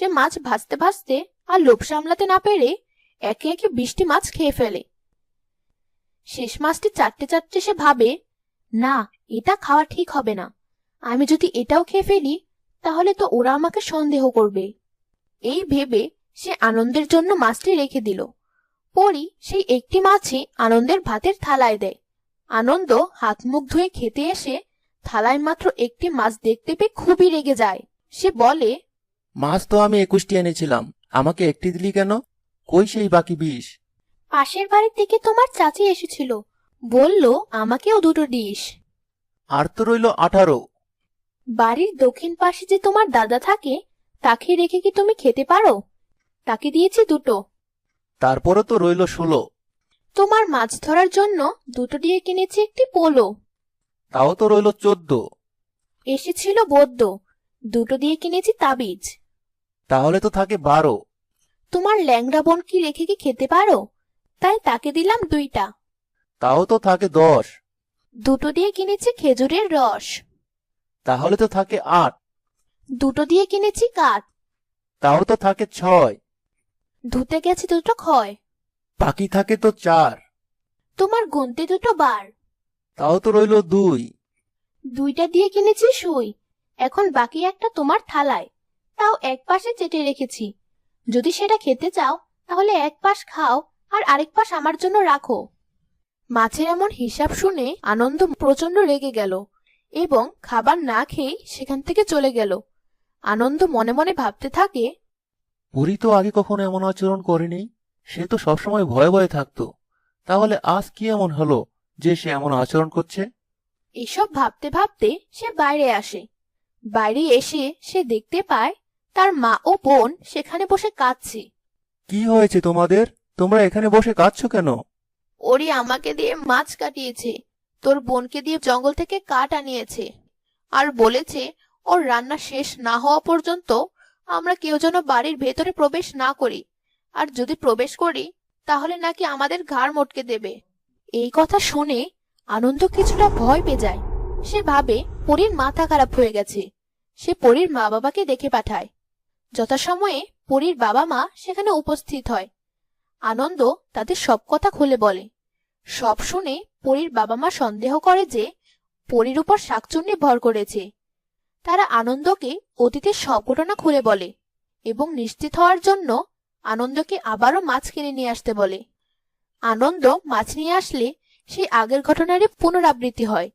সে মাছ ভাজতে ভাজতে আর লোভ সামলাতে না পেরে একে একে 20টি মাছ খেয়ে ফেলে। শেষ মাছটি চাটতে চাটতে সে ভাবে, না, এটা খাওয়া ঠিক হবে না। আমি যদি এটাও খেয়ে ফেলি তাহলে তো ওরা আমাকে সন্দেহ করবে। এই ভেবে সে আনন্দের জন্য মাছটি রেখে দিল। পরী সেই একটি মাছই আনন্দের ভাতের থালায় দেয়। আনন্দ হাত মুখ ধুয়ে খেতে এসে থালায় মাত্র একটি মাছ দেখতে পেয়ে খুবই রেগে যায়। সে বলে, মাছ তো আমি 21টি এনেছিলাম, আমাকে একটি দিলি কেন? কই সেই বাকি 20? পাশের বাড়ির থেকে তোমার চাচি এসেছিল, বলল আমাকেও দুটো দিস। আর তো রইল 18। বাড়ির দক্ষিণ পাশে যে তোমার দাদা থাকে, তাকে রেখে কি তুমি খেতে পারো? তাকে দিয়েছি দুটো। তারপরও তো রইল 16। তোমার মাছ ধরার জন্য দুটো দিয়ে কিনেছি একটি পোলো। তাও তো রইল 14। এসেছিল বদ্য, দুটো দিয়ে কিনেছি তাবিজ। তাহলে তো থাকে 12। তোমার ল্যাংড়া বোন কি রেখে কি খেতে পারো? তাই তাকে দিলাম 2টা। তাও তো থাকে 10। দুটো দিয়ে কিনেছি খেজুরের রস। তাহলে তো থাকে 8। দুটো দিয়ে কিনেছি কাঠ। তাও তো থাকে 6। ধুতে গেছে দুটো ক্ষয়। বাকি থাকে তো 4। তোমার গুনতে দুটো বার। তাও তো রইল 2। 2টা দিয়ে কিনেছি সুই। এখন বাকি একটা তোমার থালায়, তাও এক পাশে চেটে রেখেছি। যদি সেটা খেতে চাও তাহলে এক পাশ খাও আর আরেক পাশ আমার জন্য রাখো। মাছের এমন হিসাব শুনে আনন্দ প্রচন্ড রেগে গেল এবং খাবার না খেয়ে সেখান থেকে চলে গেল। আনন্দ মনে মনে ভাবতে থাকে, বুড়ি তো আগে কখনো এমন আচরণ করেনি, সে তো সবসময় ভয়ে ভয়ে থাকতো। তাহলে আজ কি এমন হলো যে সে এমন আচরণ করছে? এসব ভাবতে ভাবতে সে বাইরে আসে। বাইরে এসে সে দেখতে পায় তার মা ও বোন সেখানে বসে কাঁদছে। কি হয়েছে তোমাদের? তোমরা এখানে বসে কাঁদছো কেন? ওরি আমাকে দিয়ে মাছ কাটিয়েছে, তোর বোনকে দিয়ে জঙ্গল থেকে কাঠ আনিয়েছে, আর বলেছে ওর রান্না শেষ না হওয়া পর্যন্ত আমরা কেউ যেন বাড়ির ভেতরে প্রবেশ না করি, আর যদি প্রবেশ করি তাহলে নাকি আমাদের ঘাড় মটকে দেবে। এই কথা শুনে আনন্দ কিছুটা ভয় পেয়ে যায়। সে ভাবে পরীর মাথা খারাপ হয়ে গেছে। সে পরীর মা বাবাকে ডেকে পাঠায়। যথাসময়ে পরীর বাবা মা সেখানে উপস্থিত হয়। আনন্দ তাদের সব কথা খুলে বলে। সব শুনে পরীর বাবা মা সন্দেহ করে যে পরীর উপর শাকচুন্নি ভর করেছে। তারা আনন্দকে অতীতের সব ঘটনা খুলে বলে এবং নিশ্চিত হওয়ার জন্য আনন্দকে আবারও মাছ কিনে নিয়ে আসতে বলে। আনন্দ মাছ নিয়ে আসলে সেই আগের ঘটনারই পুনরাবৃত্তি হয়।